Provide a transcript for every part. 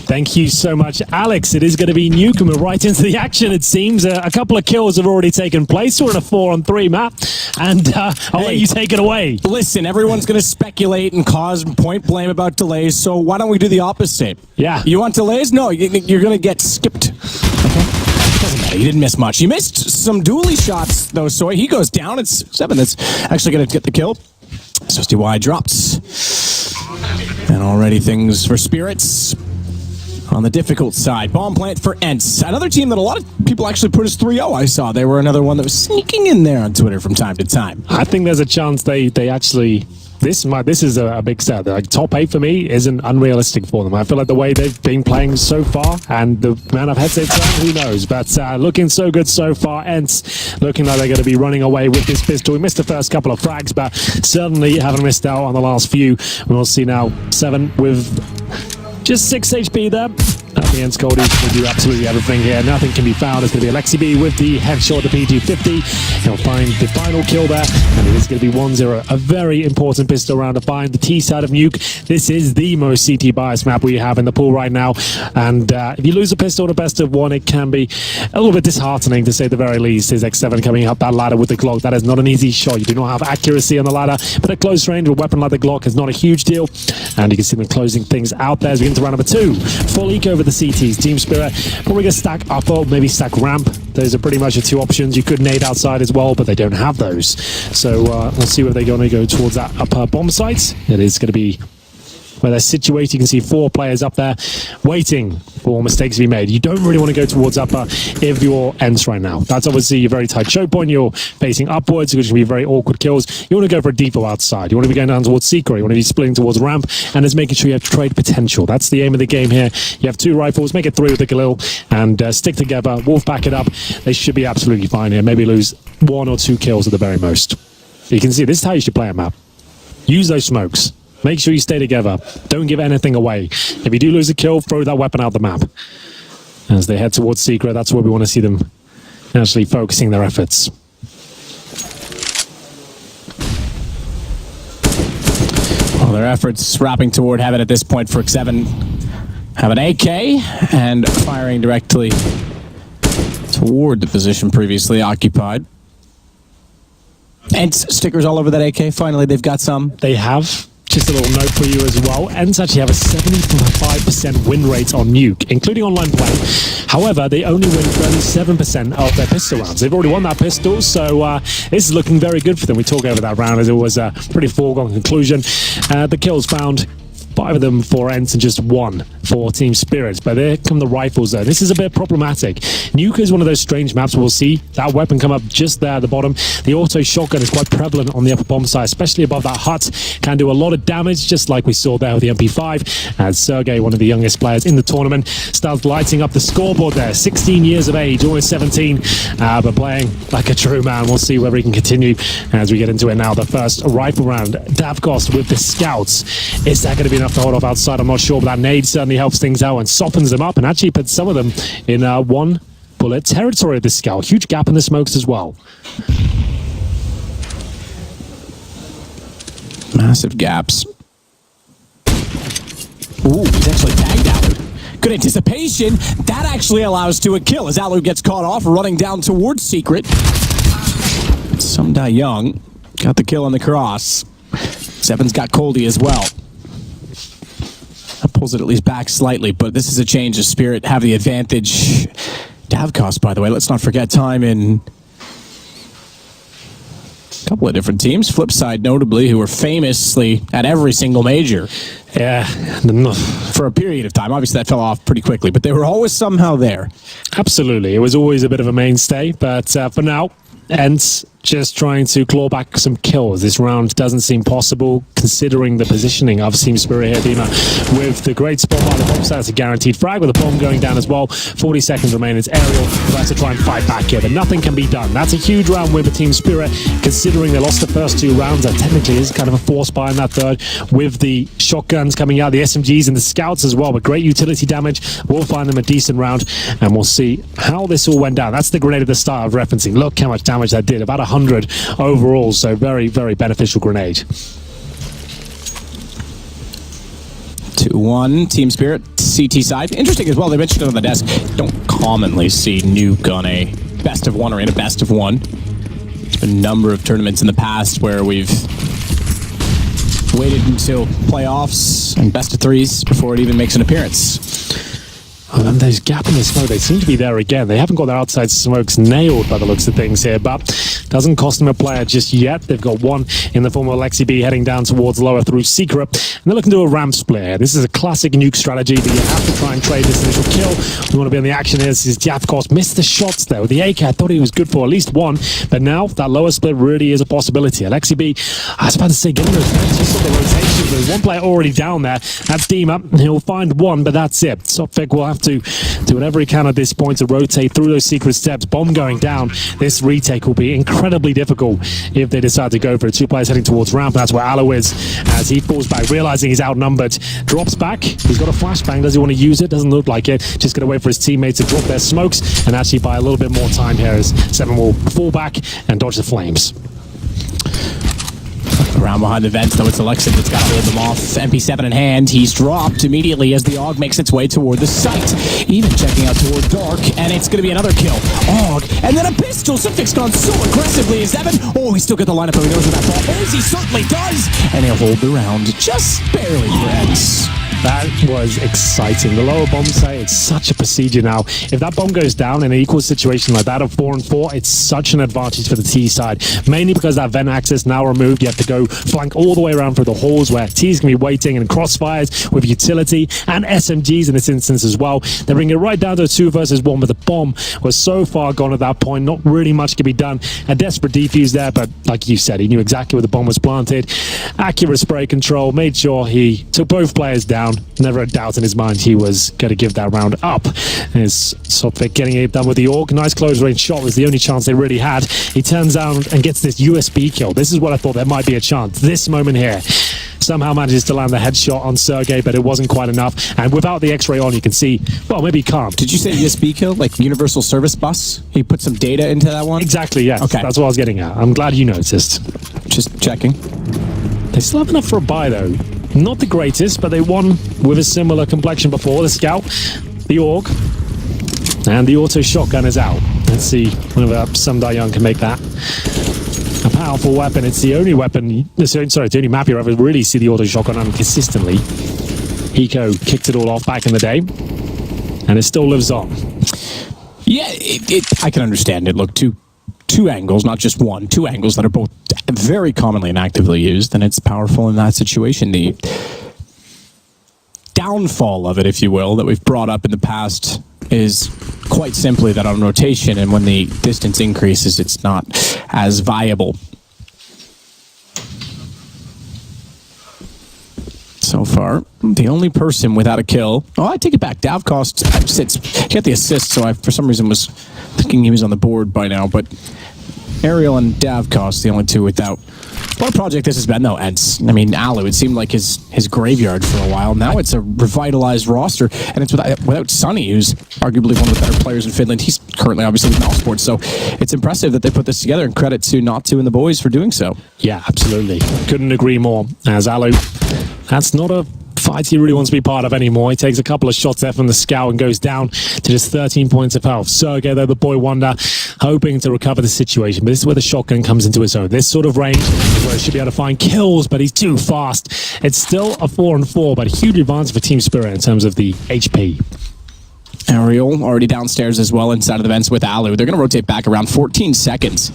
Thank you so much, Alex. It is going to be Nuke, and we're right into the action, it seems. A couple of kills have already taken place. We're in a 4-on-3 map, and I'll let you take it away. Listen, everyone's going to speculate and cause point blame about delays, so why don't we do the opposite? Yeah. You want delays? No, you're going to get skipped. Okay? Doesn't matter. You didn't miss much. You missed some dually shots, though, Soy. He goes down. It's 7 that's actually going to get the kill. So SDY drops. And already things for Spirits on the difficult side. Bomb plant for ENCE. Another team that a lot of people actually put as 3-0, I saw. They were another one that was sneaking in there on Twitter from time to time. I think there's a chance they actually... This is a big step. Like, top 8 for me isn't unrealistic for them. I feel like the way they've been playing so far and the amount of heads they've turned, who knows? But looking so good so far. ENCE looking like they're going to be running away with this pistol. We missed the first couple of frags, but certainly haven't missed out on the last few. We'll see now 7 with just 6 HP there. The ENCE Goldie will do absolutely everything here. Nothing can be found. It's going to be Alexi B with the headshot, the P250. He'll find the final kill there, and it is going to be 1-0. A very important pistol round to find. The T side of Nuke. This is the most CT bias map we have in the pool right now, and if you lose a pistol in a best of 1, it can be a little bit disheartening, to say the very least. His X7 coming up that ladder with the Glock. That is not an easy shot. You do not have accuracy on the ladder, but at close range, a weapon like the Glock is not a huge deal, and you can see them closing things out there as we get into round number 2. Full eco over the CTs. Team Spirit probably going to stack upper, maybe stack ramp. Those are pretty much the 2 options. You could nade outside as well, but they don't have those. So we'll see whether they're going to go towards that upper bomb site. It is going to be where they're situated. You can see 4 players up there waiting for mistakes to be made. You don't really want to go towards upper if you're ENCE right now. That's obviously a very tight choke point. You're facing upwards, which can be very awkward kills. You want to go for a default outside. You want to be going down towards secret. You want to be splitting towards ramp, and it's making sure you have trade potential. That's the aim of the game here. You have 2 rifles, make it 3 with the Galil, and stick together. Wolf back it up. They should be absolutely fine here. Maybe lose 1 or 2 kills at the very most. You can see this is how you should play a map. Use those smokes. Make sure you stay together. Don't give anything away. If you do lose a kill, throw that weapon out the map. As they head towards secret, that's where we want to see them actually focusing their efforts. Well, their efforts wrapping toward heaven at this point for X7. Have an AK and firing directly toward the position previously occupied. And stickers all over that AK. Finally, they've got some. They have. Just a little note for you as well. ENCE actually have a 75% win rate on Nuke, including online play. However, they only win 37% of their pistol rounds. They've already won that pistol, so this is looking very good for them. We talk over that round as it was a pretty foregone conclusion. The kills found, 5 of them for ENCE and just 1 for Team Spirits. But there come the rifles though. This is a bit problematic. Nuke is one of those strange maps. We'll see that weapon come up just there at the bottom. The auto shotgun is quite prevalent on the upper bomb side, especially above that hut. Can do a lot of damage, just like we saw there with the MP5. As Sergey, one of the youngest players in the tournament, starts lighting up the scoreboard there. 16 years of age, almost 17, but playing like a true man. We'll see whether he can continue as we get into it now. The first rifle round. Davkos with the scouts. Is that going to be enough to hold off outside? I'm not sure, but that nade certainly helps things out and softens them up and actually puts some of them in 1 bullet territory of the scout. Huge gap in the smokes as well. Massive gaps. Ooh, he's actually tagged Alu. Good anticipation. That actually allows to a kill as Alu gets caught off running down towards secret. Some Die Young got the kill on the cross. 7's got Coldy as well. That pulls it at least back slightly, but this is a change of spirit. Have the advantage. Davkos, by the way, let's not forget time in a couple of different teams. Flipside, notably, who were famously at every single major. Yeah. For a period of time. Obviously, that fell off pretty quickly, but they were always somehow there. Absolutely. It was always a bit of a mainstay, but for now, ENCE just trying to claw back some kills. This round doesn't seem possible considering the positioning of Team Spirit here, Dima, with the great spot by the bomb site. That's a guaranteed frag with the bomb going down as well. 40 seconds remain. It's Aerial who has to try and fight back here, but nothing can be done. That's a huge round win for Team Spirit, considering they lost the first 2 rounds. That technically is kind of a force buy in that third, with the shotguns coming out, the SMGs and the scouts as well, but great utility damage. We'll find them a decent round, and we'll see how this all went down. That's the grenade at the start of referencing. Look how much damage that did. About 100 overall, so very, very beneficial grenade. 2 2-1, Team Spirit, CT side. Interesting as well, they mentioned it on the desk. Don't commonly see Nuke on a best of one or in a best of one. There's been a number of tournaments in the past where we've waited until playoffs and best of threes before it even makes an appearance. And there's gap in the smoke. They seem to be there again. They haven't got their outside smokes nailed by the looks of things here, but doesn't cost them a player just yet. They've got one in the form of Alexi B heading down towards lower through Secret, and they're looking to do a ramp split here. This is a classic Nuke strategy that you have to try and trade this initial kill. We want to be on the action here. This is Jathkos. Missed the shots there. With the AK, I thought he was good for at least one, but now that lower split really is a possibility. Alexi B, I was about to say, given those you saw the rotation, there's one player already down there. That's Dima. He'll find one, but that's it. Sophic will have to do whatever he can at this point to rotate through those secret steps. Bomb going down. This retake will be incredibly difficult if they decide to go for it. Two players heading towards ramp. That's where Aloe is as he falls back, realizing he's outnumbered. Drops back. He's got a flashbang. Does he want to use it? Doesn't look like it. Just going to wait for his teammates to drop their smokes and actually buy a little bit more time here as Seven will fall back and dodge the flames. Around behind the vents, though, it's Alexi that's got to hold them off. MP7 in hand, he's dropped immediately as the AUG makes its way toward the site. Even checking out toward Dark, and it's going to be another kill. AUG, and then a pistol. Sophics gone so aggressively as Evan. Oh, he's still got the lineup, but he knows where that ball is. He certainly does. And he'll hold the round just barely for ENCE. That was exciting. The lower bomb site, it's such a procedure now. If that bomb goes down in an equal situation like that of 4-4, it's such an advantage for the T side. Mainly because that vent access now removed. You have to go flank all the way around through the halls where T's going to be waiting, and crossfires with utility and SMGs in this instance as well. They bring it right down to a 2 versus 1, but the bomb was so far gone at that point. Not really much could be done. A desperate defuse there, but like you said, he knew exactly where the bomb was planted. Accurate spray control, made sure he took both players down. Never a doubt in his mind he was going to give that round up. As Sophic getting it done with the AUG. Nice close range shot was the only chance they really had. He turns out and gets this USB kill. This is what I thought there might be a chance. This moment here. Somehow manages to land the headshot on Sergey, but it wasn't quite enough. And without the X-ray on, you can see, well, maybe he can't. Did you say USB kill? Like Universal Service Bus? He put some data into that one? Exactly, yes. Okay. That's what I was getting at. I'm glad you noticed. Just checking. They still have enough for a buy, though. Not the greatest, but they won with a similar complexion before. The Scout, the AUG, and the auto shotgun is out. Let's see whether Sam Young can make that a powerful weapon. It's the only weapon, sorry, it's the only map you ever really see the auto shotgun on consistently. Eco kicked it all off back in the day, and it still lives on. Yeah, I can understand it. Look, two angles, not just one, two angles that are both very commonly and actively used, and it's powerful in that situation. The downfall of it, if you will, that we've brought up in the past is quite simply that on rotation and when the distance increases, it's not as viable. So far, the only person without a kill. Oh, I take it back. Davkos sits. He got the assist, so I, for some reason, was thinking he was on the board by now. But Ariel and Davkos, the only two without. What a project this has been, though, ENCE. I mean, Alu, it seemed like his graveyard for a while. Now it's a revitalized roster, and it's without Sunny, who's arguably one of the better players in Finland. He's currently, obviously, with eSports, so it's impressive that they put this together, and credit to Not2 and the boys for doing so. Yeah, absolutely. Couldn't agree more. As Alu, that's not a fight he really wants to be part of anymore. He takes a couple of shots there from the Scout and goes down to just 13 points of health. Sergey, though, the boy wonder, hoping to recover the situation. But this is where the shotgun comes into its own. This sort of range is where he should be able to find kills, but he's too fast. It's still a 4-4, but a huge advantage for Team Spirit in terms of the HP. Ariel already downstairs as well inside of the vents with Alu. They're going to rotate back around 14 seconds.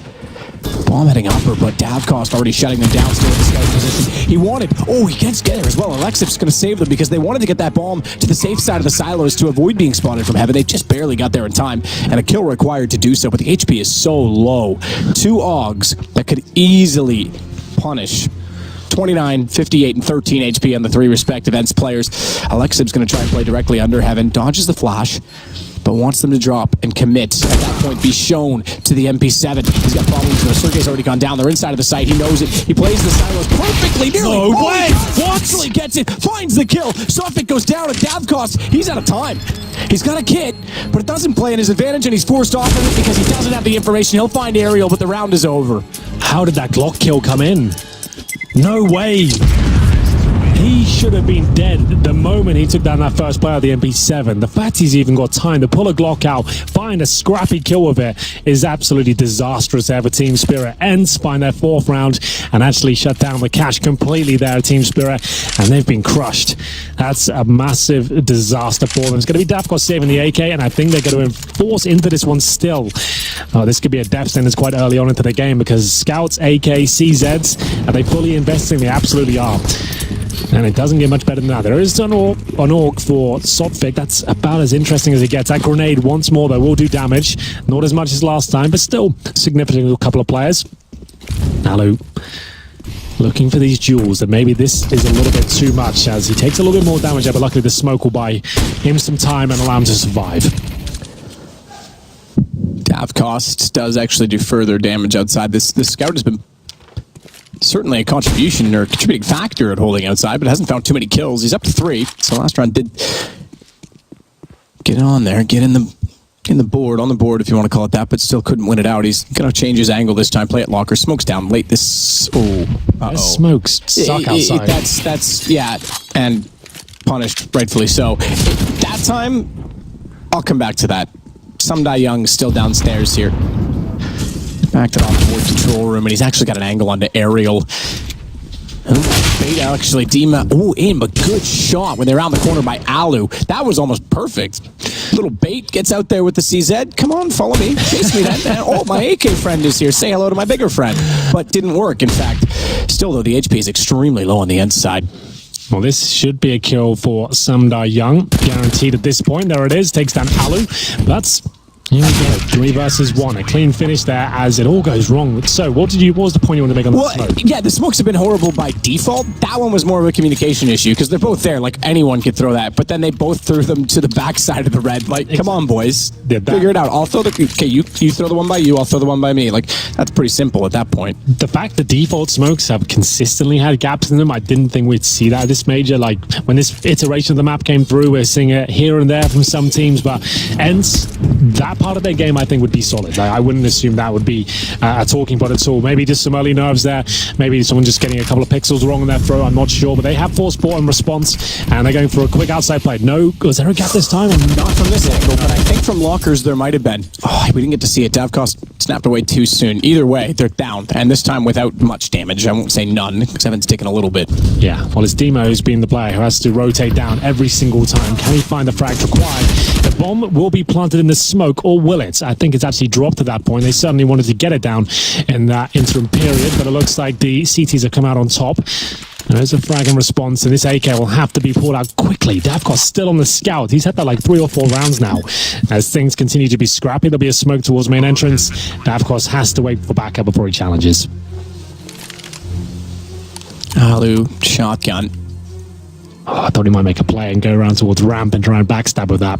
Bomb heading upper, but Davkos already shutting them down still in the scout position. He wanted, he gets there as well. Alexip's going to save them because they wanted to get that bomb to the safe side of the silos to avoid being spotted from heaven. They just barely got there in time, and a kill required to do so, but the HP is so low. Two AUGs that could easily punish 29, 58, and 13 HP on the three respective ENCE players. Alexip's going to try and play directly under heaven, dodges the flash, but wants them to drop and commit. At that point, be shown to the MP7. He's got problems there. Sergey's already gone down. They're inside of the site. He knows it. He plays the silos perfectly. Nearly. No way! Actually gets it. Finds the kill. Sophic goes down at Davkos. He's out of time. He's got a kit, but it doesn't play in his advantage, and he's forced off of it because he doesn't have the information. He'll find Ariel, but the round is over. How did that Glock kill come in? No way! he should have been dead the moment he took down that first player of the MP7. The fact he's even got time to pull a Glock out, find a scrappy kill with it, is absolutely disastrous there for Team Spirit. ENCE find their 4th round and actually shut down the cash completely there at Team Spirit, and they've been crushed. That's a massive disaster for them. It's going to be Dafkos saving the AK, and I think they're going to force into this one still. Oh, this could be a death sentence quite early on into the game, because Scouts, AK, CZs, are they fully investing? They absolutely are. And it doesn't get much better than that. There is an AUG for Sotfik. That's about as interesting as it gets. That grenade once more, though, will do damage. Not as much as last time, but still significant. A couple of players. Alu looking for these duels, and maybe this is a little bit too much as he takes a little bit more damage there, but luckily the smoke will buy him some time and allow him to survive. Dafkos does actually do further damage outside. This scout has been certainly a contribution or contributing factor at holding outside, but hasn't found too many kills. He's up to 3, so last round did get on there, get in the board, on the board if you want to call it that, but still couldn't win it out. He's going to change his angle this time, play it locker, smokes down late. This, smokes stuck outside. That's, yeah, and punished, rightfully so. That time, I'll come back to that. Sumdai Young still downstairs here. Backed it off toward control room, and he's actually got an angle onto aerial. Bait actually, Dima, in, but good shot when they're around the corner by Alu. That was almost perfect. Little bait gets out there with the CZ. Come on, follow me, chase me then. Oh, my AK friend is here. Say hello to my bigger friend. But didn't work, in fact. Still, though, the HP is extremely low on the ENCE side. Well, this should be a kill for Sumdai Young. Guaranteed at this point. There it is. Takes down Alu. But here we go. 3 versus 1. A clean finish there as it all goes wrong. So, what was the point you wanted to make on the smoke? Yeah, the smokes have been horrible by default. That one was more of a communication issue because they're both there. Like, anyone could throw that. But then they both threw them to the backside of the red. Like, come on, boys. Figure it out. I'll throw okay, you throw the one by you, I'll throw the one by me. Like, that's pretty simple at that point. The fact that default smokes have consistently had gaps in them, I didn't think we'd see that this major. Like, when this iteration of the map came through, we're seeing it here and there from some teams. But ENCE, that part of their game, I think, would be solid. Like, I wouldn't assume that would be a talking point at all. Maybe just some early nerves there. Maybe someone just getting a couple of pixels wrong on their throw. I'm not sure. But they have force sport in response, and they're going for a quick outside play. No, was there a gap this time? Not from this angle, but I think from lockers there might have been. Oh, we didn't get to see it. Dafkos snapped away too soon. Either way, they're down, and this time without much damage. I won't say none, because Evan's taken a little bit. Yeah, well, it's Demo who's been the player who has to rotate down every single time. Can he find the frag required? The bomb will be planted in the smoke, or will it? I think it's actually dropped at that point. They certainly wanted to get it down in that interim period, but it looks like the CTs have come out on top. There's a frag in response, and this AK will have to be pulled out quickly. Dafkos still on the scout. He's had that like 3 or 4 rounds now. As things continue to be scrappy, there'll be a smoke towards main entrance. Dafkos has to wait for backup before he challenges. Alu, shotgun. Oh, I thought he might make a play and go around towards ramp and try and backstab with that.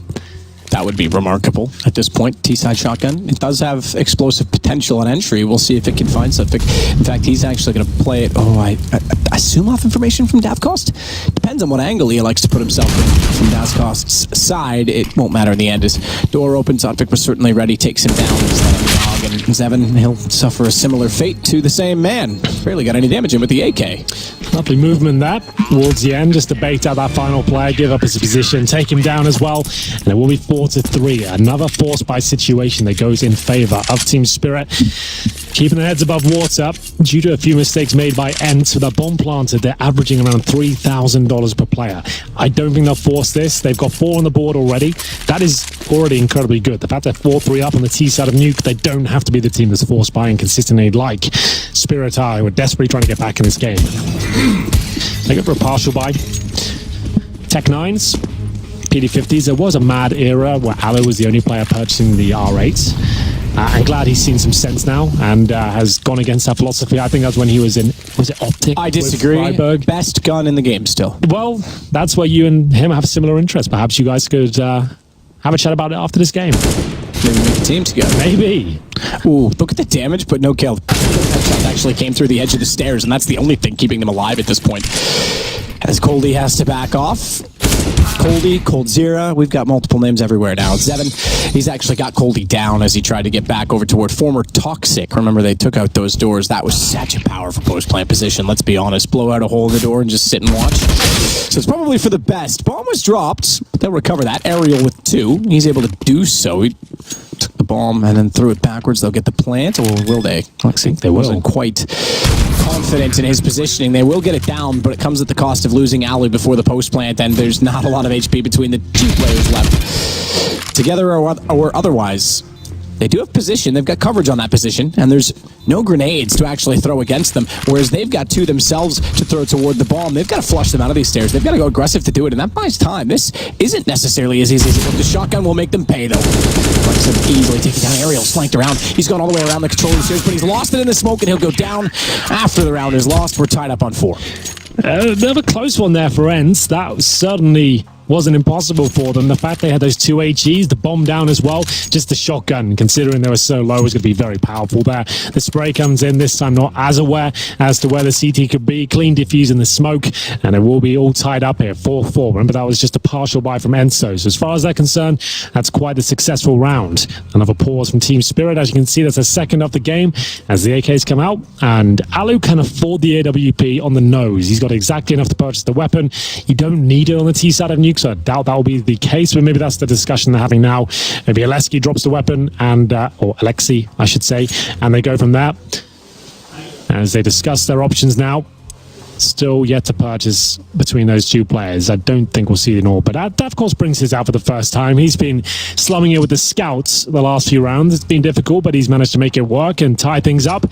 That would be remarkable at this point. T-side shotgun. It does have explosive potential on entry. We'll see if it can find something. In fact, he's actually going to play it. Oh, I assume off information from Dafkos. Depends on what angle he likes to put himself in. From Dafkos' side, it won't matter in the end. His door opens. Sotfik was certainly ready. Takes him down. And Zevin, he'll suffer a similar fate to the same man. Barely got any damage in with the AK. Lovely movement that towards the end, just to bait out that final player, give up his position, take him down as well, and it will be 4-3. Another force buy situation that goes in favor of Team Spirit. Keeping their heads above water due to a few mistakes made by ENCE with a bomb planted. They're averaging around $3,000 per player. I don't think they'll force this. They've got 4 on the board already. That is already incredibly good. The fact they're 4-3 up on the T side of Nuke, they don't have to be the team that's force buying consistently like Spirit are, who are desperately trying to get back in this game. They go for a partial buy. Tech 9s, PD50s. There was a mad era where Alu was the only player purchasing the R8s. I'm glad he's seen some sense now and has gone against that philosophy. I think that's when he was in, was it Optic? I disagree. Best gun in the game still. Well, that's where you and him have similar interests. Perhaps you guys could have a chat about it after this game. Maybe make a team together. Maybe. Ooh, look at the damage, but no kill. That shot actually came through the edge of the stairs, and that's the only thing keeping them alive at this point. As Coldy has to back off. Coldy, Coldzera. We've got multiple names everywhere now. Zevin, he's actually got Coldy down as he tried to get back over toward former Toxic. Remember, they took out those doors. That was such a powerful post-plant position, let's be honest. Blow out a hole in the door and just sit and watch. So it's probably for the best. Bomb was dropped, but they'll recover that. Aerial with 2. He's able to do so. He took the bomb and then threw it backwards. They'll get the plant, or will they? Lexi, they wasn't quite confident in his positioning. They will get it down, but it comes at the cost of losing Ali before the post plant, and there's not a lot of HP between the 2 players left. Together or otherwise, they do have position. They've got coverage on that position, and there's no grenades to actually throw against them, whereas they've got 2 themselves to throw toward the bomb. They've got to flush them out of these stairs. They've got to go aggressive to do it, and that buys time. This isn't necessarily as easy as it looks. The shotgun will make them pay, though. Like easily taking down Aerial, flanked around. He's gone all the way around the control of the stairs, but he's lost it in the smoke, and he'll go down after the round is lost. We're tied up on 4. A bit of a close one there for ENCE. That certainly wasn't impossible for them. The fact they had those 2 HEs, the bomb down as well, just the shotgun, considering they were so low, was going to be very powerful there. The spray comes in, this time not as aware as to where the CT could be. Clean defuse in the smoke, and it will be all tied up here, 4-4. Remember, that was just a partial buy from ENCE. So as far as they're concerned, that's quite a successful round. Another pause from Team Spirit. As you can see, that's the second of the game as the AKs come out, and Alu can afford the AWP on the nose. He's got exactly enough to purchase the weapon. You don't need it on the T side of Nuke, so I doubt that will be the case, but maybe that's the discussion they're having now. Maybe Alexi drops the weapon, and or Alexi, I should say, and they go from there. As they discuss their options now, still yet to purchase between those 2 players. I don't think we'll see it all, but that of course brings his out for the first time. He's been slumming it with the scouts the last few rounds. It's been difficult, but he's managed to make it work and tie things up.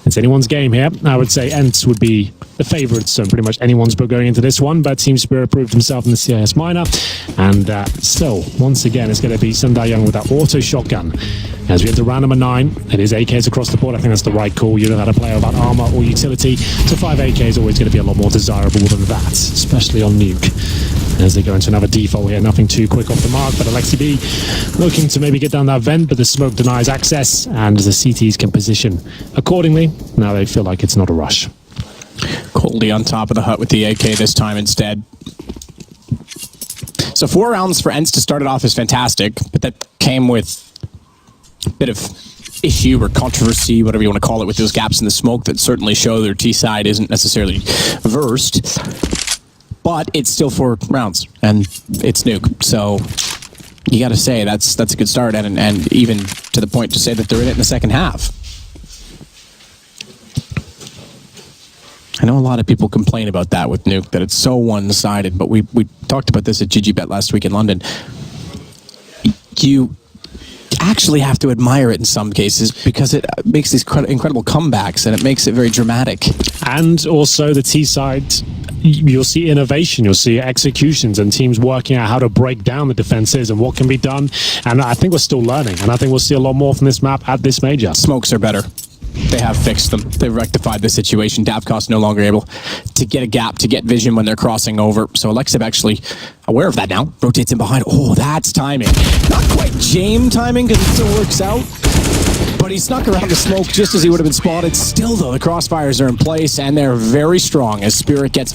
It's anyone's game here. I would say ENCE would be the favourites, so pretty much anyone's book going into this one, but Team Spirit proved himself in the CIS minor, and still, once again, it's going to be Sundar Young with that auto shotgun. As we enter round number 9, it is AKs across the board. I think that's the right call. You don't know how to play without armor or utility, so 5 AKs is always going to be a lot more desirable than that, especially on Nuke. As they go into another default here, nothing too quick off the mark, but Alexi B looking to maybe get down that vent, but the smoke denies access, and the CTs can position accordingly. Now they feel like it's not a rush. Coldy on top of the hut with the AK this time instead. So 4 rounds for ENCE to start it off is fantastic, but that came with a bit of issue or controversy, whatever you want to call it, with those gaps in the smoke that certainly show their T side isn't necessarily versed. But it's still 4 rounds, and it's Nuke, so you got to say that's a good start, and even to the point to say that they're in it in the second half. I know a lot of people complain about that with Nuke, that it's so one-sided, but we talked about this at GGBet last week in London. You actually have to admire it in some cases because it makes these incredible comebacks, and it makes it very dramatic. And also the T side, you'll see innovation, you'll see executions and teams working out how to break down the defenses and what can be done. And I think we're still learning, and I think we'll see a lot more from this map at this major. Smokes are better. They have fixed them. They've rectified the situation. Davkos no longer able to get a gap, to get vision when they're crossing over. So Alexib actually aware of that now. Rotates in behind. Oh, that's timing. Not quite Jame timing because it still works out. But he snuck around the smoke just as he would have been spotted. Still, though, the crossfires are in place, and they're very strong as Spirit gets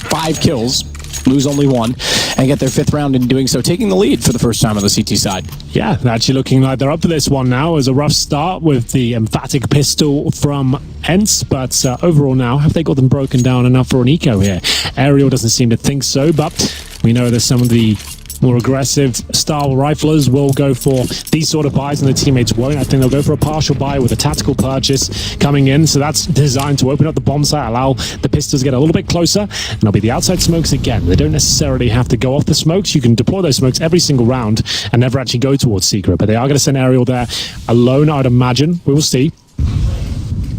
5 kills, lose only 1, and get their 5th round in doing so, taking the lead for the first time on the CT side. Yeah, actually looking like they're up for this one now. It was a rough start with the emphatic pistol from ENCE, but overall now, have they got them broken down enough for an eco here? Aerial doesn't seem to think so, but we know that some of the more aggressive style riflers will go for these sort of buys and the teammates won't. I think they'll go for a partial buy with a tactical purchase coming in, so that's designed to open up the bomb site, allow the pistols to get a little bit closer, and it'll be the outside smokes again. They don't necessarily have to go off the smokes. You can deploy those smokes every single round and never actually go towards secret, but they are going to send Aerial there alone, I'd imagine. We will see.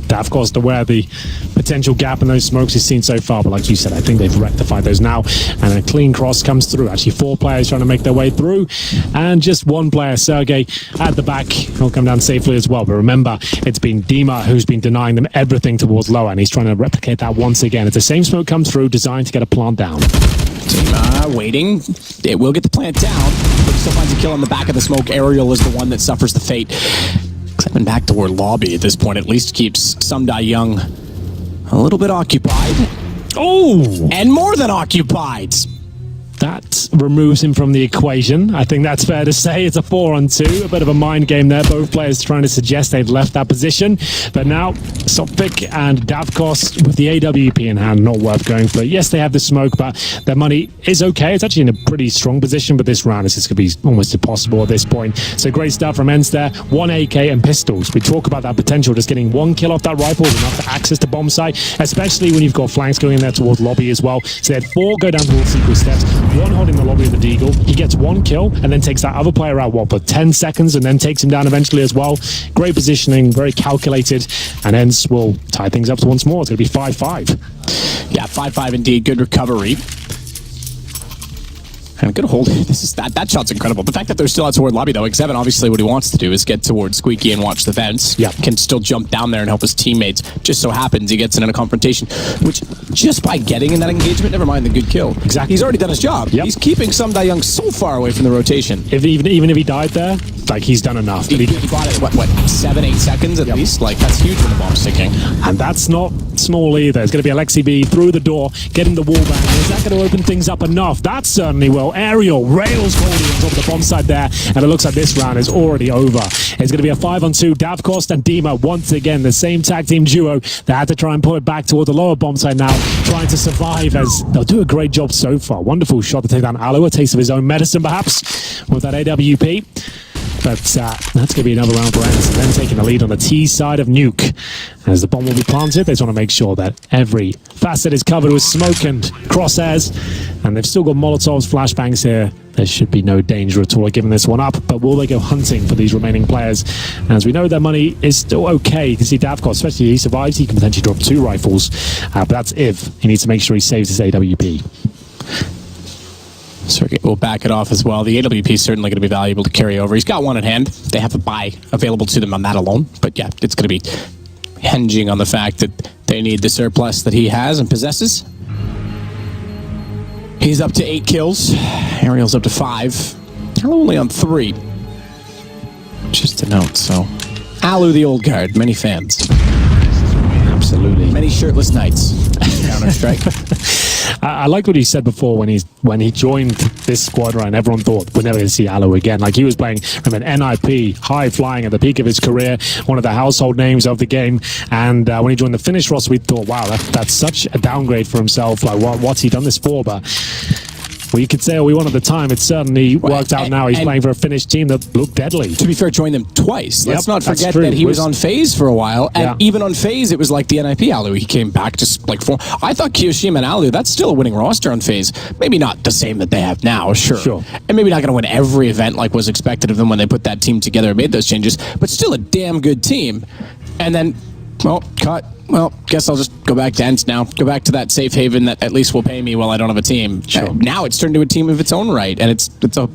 That, of course, to where the potential gap in those smokes is seen so far, but like you said, I think they've rectified those now, and a clean cross comes through. Actually, 4 players trying to make their way through, and just 1 player, Sergey, at the back. He'll come down safely as well, but remember, it's been Dima who's been denying them everything towards lower, and he's trying to replicate that once again. It's the same smoke comes through, designed to get a plant down. Dima waiting. It will get the plant down, but still finds a kill on the back of the smoke. Aerial is the one that suffers the fate. Coming back toward lobby at this point at least keeps Sundar Young a little bit occupied. Oh! And more than occupied. that removes him from the equation. I think that's fair to say. It's a 4-on-2, a bit of a mind game there. Both players trying to suggest they've left that position. But now, Sophic and Davkos with the AWP in hand, not worth going for. Yes, they have the smoke, but their money is okay. It's actually in a pretty strong position, but this round is just going to be almost impossible at this point. So great stuff from ENCE there. 1 AK and pistols. We talk about that potential, just getting 1 kill off that rifle is enough to access the bomb site, especially when you've got flanks going in there towards lobby as well. So they had 4 go down towards sequence steps, 1 holding the lobby of the Deagle. He gets 1 kill and then takes that other player out, for 10 seconds, and then takes him down eventually as well. Great positioning, very calculated, and ENCE will tie things up once more. It's going to be 5-5. Yeah, 5-5 indeed. Good recovery. And good hold. That shot's incredible. The fact that they're still out toward lobby, though, X7, obviously what he wants to do is get towards Squeaky and watch the vents. Yeah. Can still jump down there and help his teammates. Just so happens he gets in a confrontation, which just by getting in that engagement, never mind the good kill. Exactly. He's already done his job. Yep. He's keeping Sum Da Young so far away from the rotation. Even if he died there, like, he's done enough. He got it, what, 7-8 seconds at least? Like, that's huge when the bomb's ticking. And that's not small either. It's going to be Alexi B through the door, getting the wall bang. Is that going to open things up enough? That certainly will. Aerial rails Goldie on top of the bomb side there, and it looks like this round is already over. It's going to be a 5-on-2. Davkos and Dima once again, the same tag team duo. They had to try and pull it back toward the lower bomb side now, trying to survive as they'll do a great job so far. Wonderful shot to take down Alu, a taste of his own medicine perhaps, with that AWP. But that's going to be another round for ENCE, and then taking the lead on the T side of Nuke. As the bomb will be planted, they just want to make sure that every facet is covered with smoke and crosshairs. And they've still got Molotovs, flashbangs here. There should be no danger at all of giving this one up. But will they go hunting for these remaining players? As we know, their money is still okay. You can see Davkos, especially if he survives, he can potentially drop 2 rifles. But that's if he needs to make sure he saves his AWP. Circuit will back it off as well. The AWP is certainly going to be valuable to carry over. He's got 1 in hand. They have a buy available to them on that alone. But yeah, it's going to be hinging on the fact that they need the surplus that he has and possesses. He's up to 8 kills. Ariel's up to 5. Alu only on 3. Just a note, so. Alu the old guard. Many fans. Absolutely. Many shirtless nights. Counter-Strike. I like what he said before when he joined this squad, right? And everyone thought we're never going to see Alu again. Like, he was playing from an NIP, high flying at the peak of his career, one of the household names of the game. And when he joined the Finnish roster, we thought, wow, that's such a downgrade for himself. Like, what's he done this for? But we could say all we want at the time. It certainly worked out now. He's playing for a Finnish team that looked deadly. To be fair, joined them twice. Let's not forget true. that he was on FaZe for a while. And even on FaZe, it was like the NIP Alu. He came back just like I thought Kiyoshima and Alu, that's still a winning roster on FaZe. Maybe not the same that they have now, sure. And maybe not going to win every event like was expected of them when they put that team together and made those changes. But still a damn good team. And then, well, cut. Well, guess I'll just go back to ENCE now. Go back to that safe haven that at least will pay me while I don't have a team. Sure. Now it's turned to a team of its own right, and it's a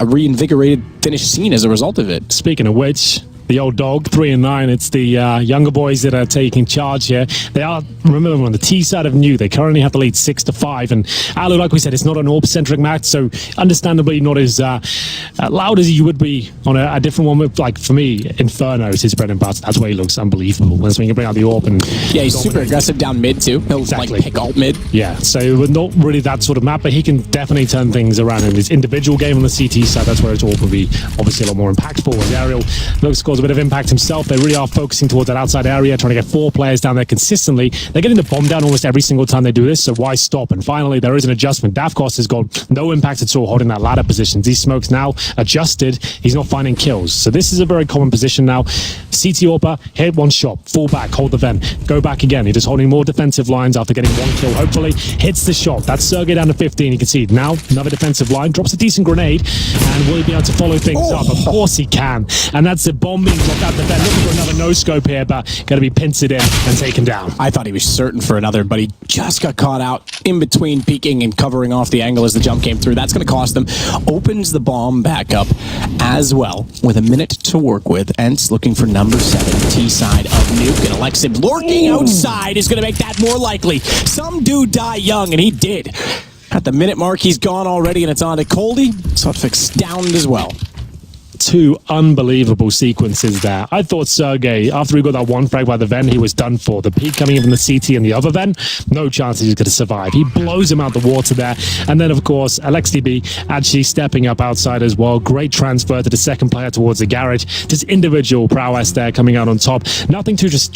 reinvigorated Finnish scene as a result of it. Speaking of which, the old dog, 3 and 9. It's the younger boys that are taking charge here. They are, remember, on the T side of New. They currently have the lead 6-5. And Alu, like we said, it's not an AWP-centric match, so understandably not as loud as you would be on a different one. Like, for me, Inferno is his bread and butter. That's why he looks unbelievable. That's when you can bring out the AWP. And yeah, he's super aggressive down mid, too. He'll like pick alt mid. Yeah, so not really that sort of map, but he can definitely turn things around in his individual game on the CT side. That's where his AWP will be obviously a lot more impactful. As Ariel looks scores a bit of impact himself. They really are focusing towards that outside area, trying to get 4 players down there consistently. They're getting the bomb down almost every single time they do this, so why stop? And finally, there is an adjustment. Davkos has got no impact at all holding that ladder position. These smokes now adjusted. He's not finding kills. So this is a very common position now. CT AWPer, hit 1 shot, fall back, hold the vent, go back again. He's just holding more defensive lines after getting 1 kill. Hopefully, hits the shot. That's Sergey down to 15. You can see now another defensive line, drops a decent grenade, and will he be able to follow things up? Of course he can. And that's the bomb being dropped out the vent. Looking for another no-scope here, but going to be pincered in and taken down. I thought he was certain for another, but he just got caught out in between peeking and covering off the angle as the jump came through. That's going to cost them. Opens the bomb back up as well with a minute to work with. ENCE looking for number 7, T side of Nuke, and Alexib lurking outside is going to make that more likely. Some dude die young, and he did. At the minute mark, he's gone already, and it's on to Coldy. Sotfik's downed as well. two unbelievable sequences there. I thought Sergey, after he got that one frag by the vent, he was done for. The peak coming in from the CT and the other vent, no chance he's going to survive. He blows him out the water there. And then, of course, Alexi B actually stepping up outside as well. Great transfer to the second player towards the garage. Just individual prowess there coming out on top. Nothing too just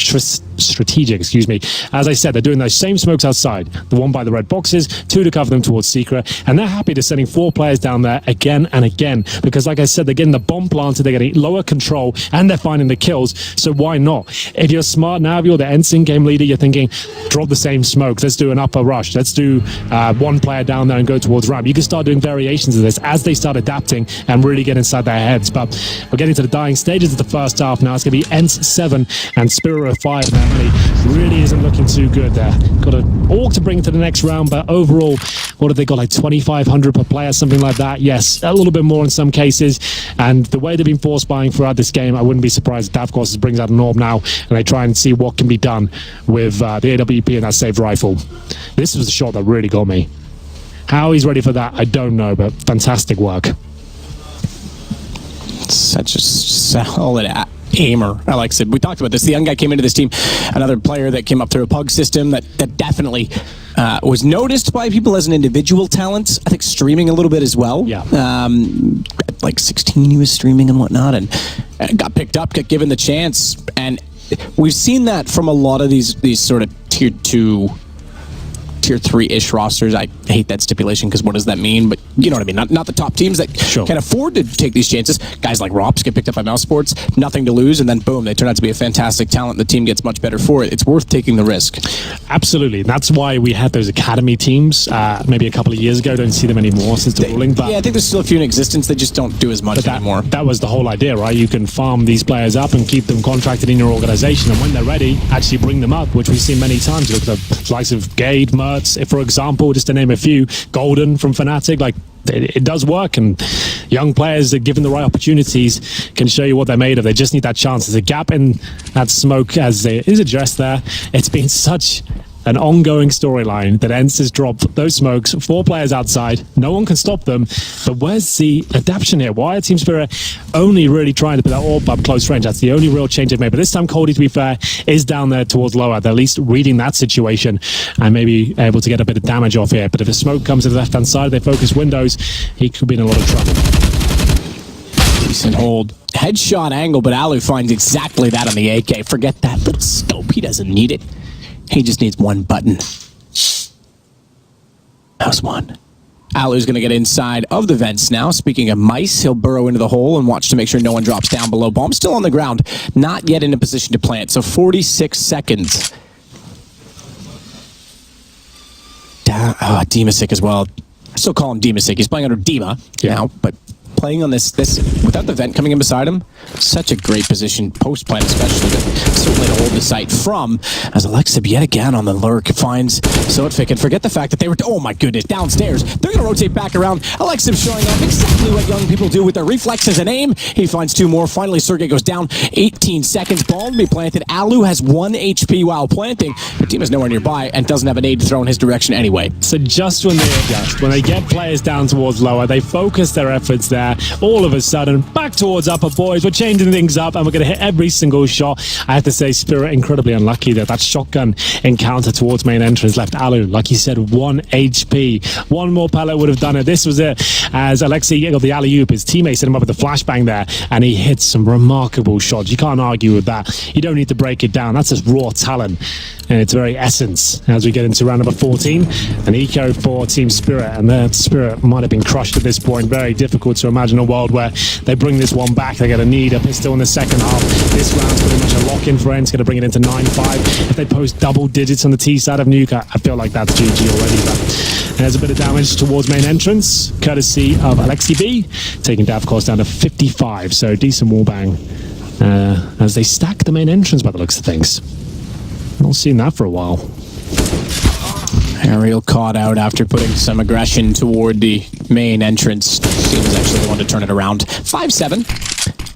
strategic, excuse me. As I said, they're doing those same smokes outside. The one by the red boxes, two to cover them towards Secret. And they're happy to sending 4 players down there again and again. Because like I said, they're getting the bomb planted, they're getting lower control, and they're finding the kills. So why not? If you're smart now, if you're the ENCE game leader, you're thinking, drop the same smoke. Let's do an upper rush. Let's do one player down there and go towards ramp. You can start doing variations of this as they start adapting and really get inside their heads. But we're getting to the dying stages of the first half now. It's going to be ENCE 7 and Spirit of 5 now. Really isn't looking too good there. Got an orc to bring it to the next round, but overall, what have they got, like 2,500 per player, something like that? Yes, a little bit more in some cases. And the way they've been force buying throughout this game, I wouldn't be surprised if Davkos brings out an orb now and they try and see what can be done with the AWP and that saved rifle. This was the shot that really got me. How he's ready for that, I don't know, but fantastic work. Such a solid aimer. Like I said, we talked about this. The young guy came into this team, another player that came up through a pug system that definitely was noticed by people as an individual talent. I think streaming a little bit as well. Yeah. At like 16, he was streaming and whatnot, and got picked up, got given the chance. And we've seen that from a lot of these sort of tier 2, tier 3-ish rosters. I hate that stipulation because what does that mean? But you know what I mean. Not the top teams that can afford to take these chances. Guys like Rops get picked up by Mouse Sports, nothing to lose, and then boom, they turn out to be a fantastic talent. The team gets much better for it. It's worth taking the risk. Absolutely. That's why we had those academy teams maybe a couple of years ago. Don't see them anymore since the ruling. But yeah, I think there's still a few in existence. They just don't do as much anymore. That was the whole idea, right? You can farm these players up and keep them contracted in your organization, and when they're ready, actually bring them up, which we've seen many times. Look at the likes of Gade, Mertz, for example, just to name a few. Golden from Fnatic, like it does work, and young players that given the right opportunities can show you what they're made of. They just need that chance. There's a gap in that smoke as it is addressed there. It's been such an ongoing storyline that ENCE has dropped those smokes, 4 players outside, no one can stop them. But where's the adaptation here? Why are Team Spirit only really trying to put that orb up close range? That's the only real change they've made. But this time Cody, to be fair, is down there towards lower. They're at least reading that situation and maybe able to get a bit of damage off here. But if a smoke comes to the left-hand side, they focus windows, he could be in a lot of trouble. Decent hold. Headshot angle, but Alu finds exactly that on the AK. Forget that little scope. He doesn't need it. He just needs one button. How's one? Alu's going to get inside of the vents now. Speaking of mice, he'll burrow into the hole and watch to make sure no one drops down below. Bomb still on the ground, not yet in a position to plant. So 46 seconds. Demasik as well. I still call him Demasik. He's playing under Dima now, but playing on this without the vent coming in beside him, such a great position, post-plant especially, but certainly to hold the site from, as Alexib yet again on the lurk finds Sotfik, and forget the fact that they were, oh my goodness, downstairs. They're going to rotate back around. Alexib showing up exactly what young people do with their reflexes and aim. He finds 2 more. Finally, Sergey goes down. 18 seconds. Ball to be planted. Alu has 1 HP while planting. The team is nowhere nearby and doesn't have a nade to throw in his direction anyway. So just when they adjust, when they get players down towards lower, they focus their efforts there. All of a sudden, back towards upper, boys. We're changing things up and we're going to hit every single shot. I have to say, Spirit incredibly unlucky that shotgun encounter towards main entrance left Alu, like you said, 1 HP. One more pellet would have done it. This was it. As Alexei got the alley-oop, his teammate set him up with the flashbang there, and he hit some remarkable shots. You can't argue with that. You don't need to break it down. That's just raw talent in its very essence. As we get into round number 14, an eco for Team Spirit, and their Spirit might have been crushed at this point. Very difficult to imagine a world where they bring this one back. They're going to need a pistol in the second half. This round's pretty much a lock-in for ENCE. Going to bring it into 9-5. If they post double digits on the T side of Nuke, I feel like that's GG already. But there's a bit of damage towards main entrance, courtesy of Alexi B, taking Davkos down to 55. So decent wallbang as they stack the main entrance by the looks of things. Not seen that for a while. Ariel caught out after putting some aggression toward the main entrance. He was actually the one to turn it around. 5-7.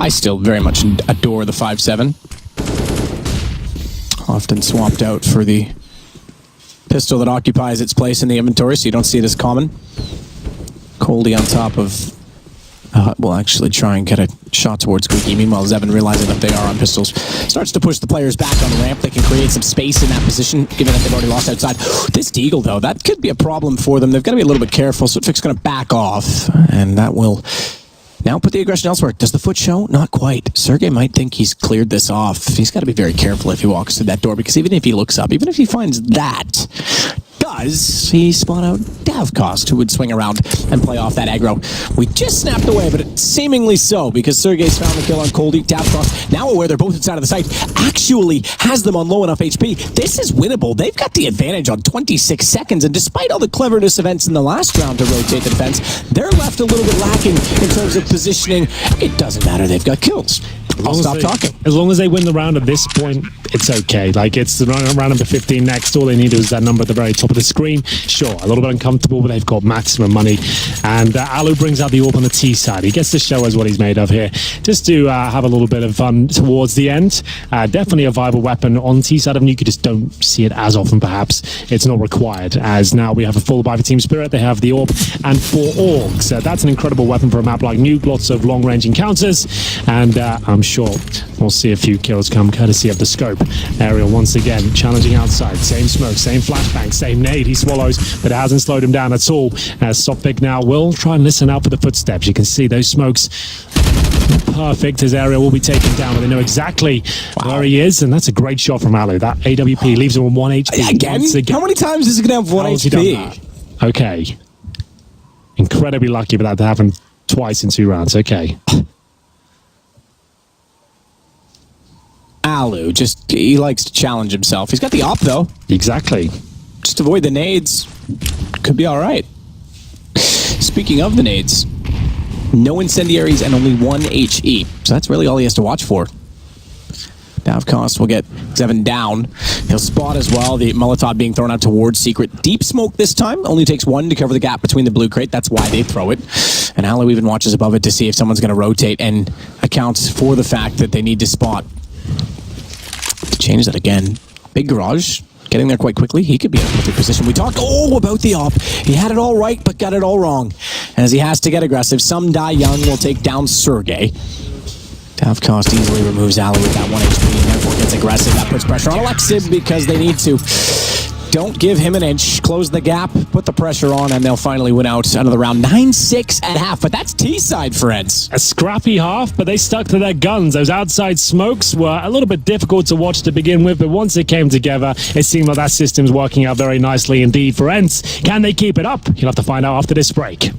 I still very much adore the 5-7. Often swapped out for the pistol that occupies its place in the inventory, so you don't see it as common. Coldy on top of Will actually try and get a shot towards Squeaky. Meanwhile, Zevin, realizing that they are on pistols, starts to push the players back on the ramp. They can create some space in that position, given that they've already lost outside. This Deagle, though, that could be a problem for them. They've got to be a little bit careful. Swiftvik's going to back off, and that will now put the aggression elsewhere. Does the foot show? Not quite. Sergey might think he's cleared this off. He's got to be very careful if he walks through that door, because even if he looks up, even if he finds that, does he spot out Davkost, who would swing around and play off that aggro? We just snapped away, but it's seemingly so, because Sergey's found the kill on Coldy. Davkost, now aware they're both inside of the site, actually has them on low enough HP. This is winnable. They've got the advantage on 26 seconds, and despite all the cleverness of ENCE in the last round to rotate the defense, they're left a little bit lacking in terms of positioning. It doesn't matter. They've got kills. I'll stop talking. As long as they win the round at this point, it's okay. Like, it's the round number 15 next. All they need is that number at the very top of the screen. Sure, a little bit uncomfortable, but they've got maximum money. And Alu brings out the orb on the T side. He gets to show us what he's made of here, just to have a little bit of fun towards the end. Definitely a viable weapon on T side of Nuke. You just don't see it as often, perhaps. It's not required, as now we have a full buy for Team Spirit. They have the orb and 4 orgs. That's an incredible weapon for a map like Nuke. Lots of long-range encounters, and I'm sure we'll see a few kills come courtesy of the scope. Aerial once again challenging outside. Same smoke, same flashbang, same nade he swallows, but it hasn't slowed him down at all. As Sopvik now will try and listen out for the footsteps. You can see those smokes. Perfect. His area will be taken down, but they know exactly where he is, and that's a great shot from Alu. That AWP leaves him on 1 HP. Again? How many times is he going to have 1 HP? Okay. Incredibly lucky for that to happen twice in 2 rounds. Okay. Alu, he likes to challenge himself. He's got the op, though. Exactly. Just avoid the nades. Could be all right. Speaking of the nades, no incendiaries and only 1 HE. So that's really all he has to watch for. Davkost will get Zevin down. He'll spot as well the Molotov being thrown out towards Secret. Deep smoke this time. Only takes 1 to cover the gap between the blue crate. That's why they throw it. And Alu even watches above it to see if someone's going to rotate and accounts for the fact that they need to spot. Change that again. Big garage. Getting there quite quickly. He could be in a perfect position. We talked about the op. He had it all right, but got it all wrong. And as he has to get aggressive, some die young will take down Sergey. Davkost easily removes Alu with that 1 HP and therefore gets aggressive. That puts pressure on Alexib because they need to. Don't give him an inch. Close the gap, put the pressure on, and they'll finally win out of the round. 9-6 at half, but that's T-side for ENCE. A scrappy half, but they stuck to their guns. Those outside smokes were a little bit difficult to watch to begin with, but once it came together, it seemed like that system's working out very nicely indeed for ENCE. Can they keep it up? You'll have to find out after this break.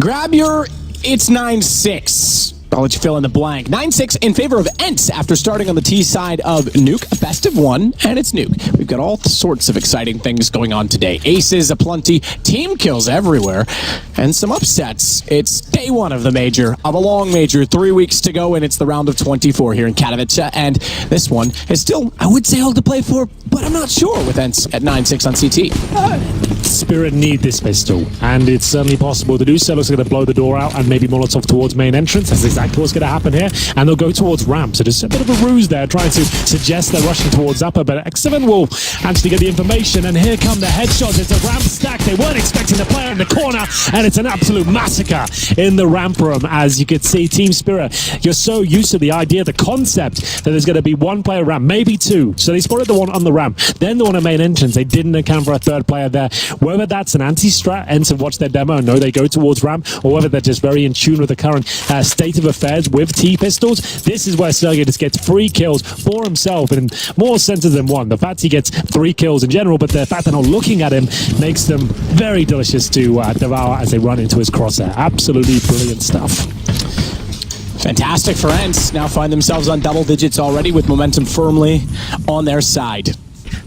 grab your... It's 9-6. I'll let you fill in the blank. 9-6 in favor of ENCE after starting on the T side of Nuke. A best of one, and it's Nuke. We've got all sorts of exciting things going on today. Aces aplenty, team kills everywhere, and some upsets. It's day one of the major, of a long major. 3 weeks to go, and it's the round of 24 here in Katowice. And this one is still, I would say, all to play for, but I'm not sure with ENCE at 9-6 on CT. Spirit need this pistol, and it's certainly possible to do so. Looks like they're going to blow the door out and maybe Molotov towards main entrance. That's exactly what's going to happen here, and they'll go towards ramp. So there's a bit of a ruse there, trying to suggest they're rushing towards upper, but X7 will actually get the information, and here come the headshots. It's a ramp stack. They weren't expecting the player in the corner, and it's an absolute massacre in the ramp room. As you could see, Team Spirit, you're so used to the idea, the concept that there's going to be one player ramp, maybe two. So they spotted the one on the ramp, then the one at main entrance. They didn't account for a third player there. Whether that's an anti-strat, ENCE have watched their demo and know they go towards ramp, or whether they're just very in tune with the current state of affairs with T-pistols, this is where Sergey just gets 3 kills for himself in more senses than one. The fact he gets 3 kills in general, but the fact they're not looking at him makes them very delicious to devour as they run into his crosshair. Absolutely brilliant stuff. Fantastic for ENCE. Now find themselves on double digits already with momentum firmly on their side.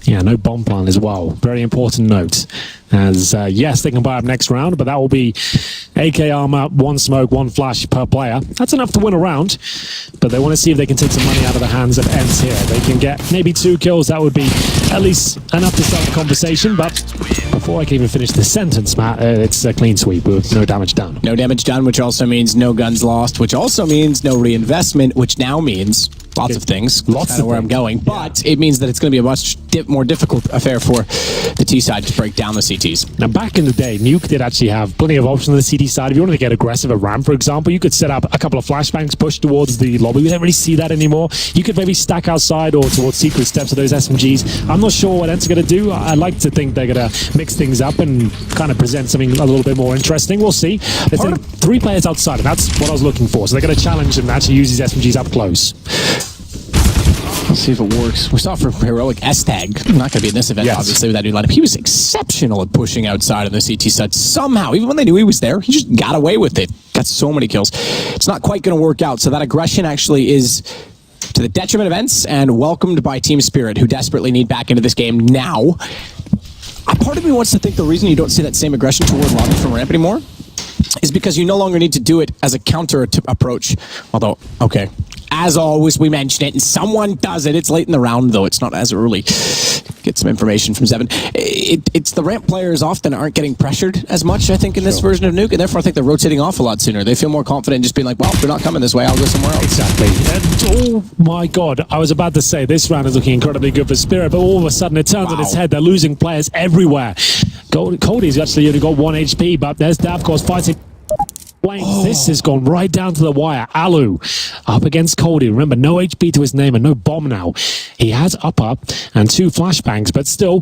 Yeah, no bomb plan as well. Very important note. As, yes, they can buy up next round, but that will be AK armor, 1 smoke, 1 flash per player. That's enough to win a round, but they want to see if they can take some money out of the hands of ENCE here. They can get maybe 2 kills. That would be at least enough to start the conversation, but before I can even finish the sentence, Matt, it's a clean sweep with no damage done. No damage done, which also means no guns lost, which also means no reinvestment, which now means lots of things. Lots of where I'm going, but it means that it's going to be a much more difficult affair for the T side to break down the CTs. Now, back in the day, Nuke did actually have plenty of options on the CT side. If you wanted to get aggressive at ramp, for example, you could set up a couple of flashbangs, push towards the lobby. We don't really see that anymore. You could maybe stack outside or towards secret steps of those SMGs. I'm not sure what ENCE are going to do. I like to think they're going to mix things up and kind of present something a little bit more interesting. We'll see. There's 3 players outside, and that's what I was looking for. So they're going to challenge him to actually use these SMGs up close. Let's see if it works. We saw for Heroic S-Tag. Not going to be in this event, obviously, with that new lineup. He was exceptional at pushing outside on the CT side. Somehow, even when they knew he was there, he just got away with it. Got so many kills. It's not quite going to work out. So that aggression actually is to the detriment of ENCE and welcomed by Team Spirit, who desperately need back into this game now. Part of me wants to think the reason you don't see that same aggression toward lobby from ramp anymore is because you no longer need to do it as a counter approach. Although, okay, as always, we mention it, and someone does it. It's late in the round, though. It's not as early. Get some information from Zevin. It's the ramp players often aren't getting pressured as much, I think, in this version of Nuke, and therefore I think they're rotating off a lot sooner. They feel more confident in just being like, well, they're not coming this way, I'll go somewhere else. Exactly. And, oh my God, I was about to say this round is looking incredibly good for Spirit, but all of a sudden it turns on its head. They're losing players everywhere. Cody's actually only got 1 HP, but there's Davkos fighting. This has gone right down to the wire. Alu up against Cody. Remember, no HP to his name and no bomb now. He has upper and 2 flashbangs, but still,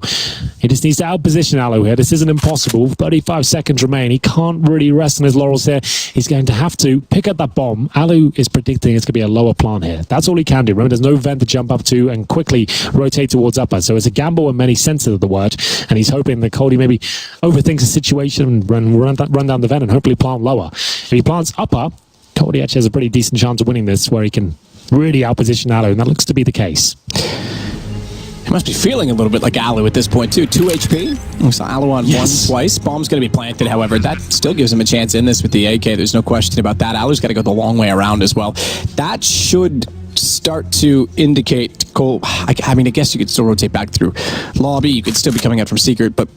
he just needs to outposition Alu here. This isn't impossible. 35 seconds remain. He can't really rest on his laurels here. He's going to have to pick up that bomb. Alu is predicting it's going to be a lower plant here. That's all he can do. Remember, there's no vent to jump up to and quickly rotate towards upper. So it's a gamble in many senses of the word, and he's hoping that Cody maybe overthinks the situation and run down the vent and hopefully plant lower. If he plants upper, Cody actually has a pretty decent chance of winning this, where he can really outposition Alu, and that looks to be the case. He must be feeling a little bit like Alu at this point, too. 2 HP. We saw Alu on 1 twice. Bomb's going to be planted, however. That still gives him a chance in this with the AK. There's no question about that. Alu's got to go the long way around as well. That should start to indicate Cole. I mean, I guess you could still rotate back through lobby. You could still be coming out from secret, but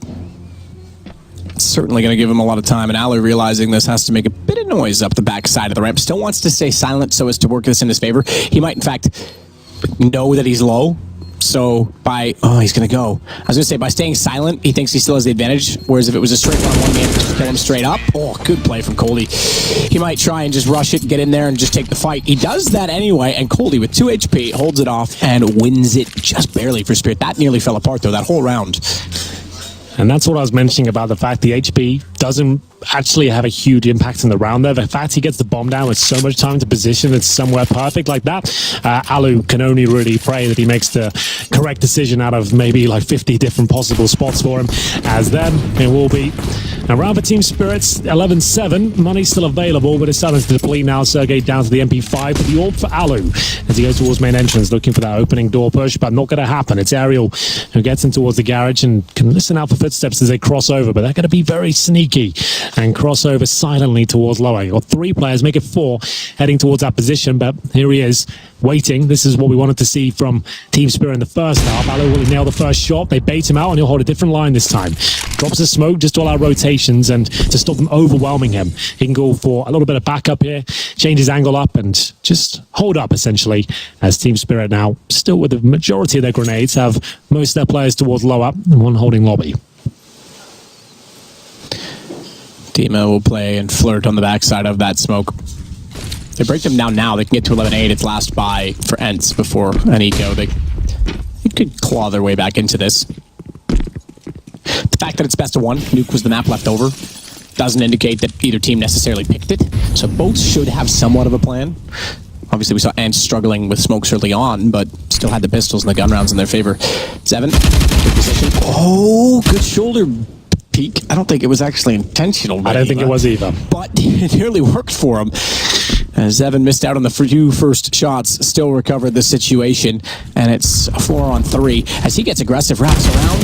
certainly going to give him a lot of time, and Alu, realizing this, has to make a bit of noise up the back side of the ramp. Still wants to stay silent so as to work this in his favor. He might, in fact, know that he's low, so by... Oh, he's going to go. I was going to say, by staying silent, he thinks he still has the advantage, whereas if it was a straight one game, just kill him straight up. Oh, good play from Coldy. He might try and just rush it, get in there, and just take the fight. He does that anyway, and Coldy, with 2 HP, holds it off and wins it just barely for Spirit. That nearly fell apart, though, that whole round. And that's what I was mentioning about the fact the HP doesn't actually have a huge impact in the round there. The fact he gets the bomb down with so much time to position it somewhere perfect like that, Alu can only really pray that he makes the correct decision out of maybe like 50 different possible spots for him, as then it will be Around for Team Spirits, 11-7. Money still available, but it's starting to deplete now. Sergey down to the MP5 for the AWP for Alu as he goes towards main entrance, looking for that opening door push, but not going to happen. It's Ariel who gets in towards the garage and can listen out for footsteps as they cross over, but they're going to be very sneaky and cross over silently towards lower. You've got 3 players, make it 4, heading towards that position, but here he is, waiting. This is what we wanted to see from Team Spirit in the first half. Alu will nail the first shot. They bait him out, and he'll hold a different line this time. Drops the smoke just to allow rotations and to stop them overwhelming him. He can go for a little bit of backup here, change his angle up, and just hold up, essentially, as Team Spirit now, still with the majority of their grenades, have most of their players towards lower and one holding lobby. Dima will play and flirt on the backside of that smoke. They break them down now. They can get to 11-8. It's last buy for ENCE before an eco. They could claw their way back into this. The fact that it's best of 1, Nuke was the map left over, doesn't indicate that either team necessarily picked it. So both should have somewhat of a plan. Obviously, we saw ENCE struggling with smokes early on, but still had the pistols and the gun rounds in their favor. Seven, good position. Oh, good shoulder peek. I don't think it was actually intentional. I don't think it was either. But it nearly worked for him. As Evan missed out on the few first shots, still recovered the situation, and it's a 4-on-3. As he gets aggressive, wraps around,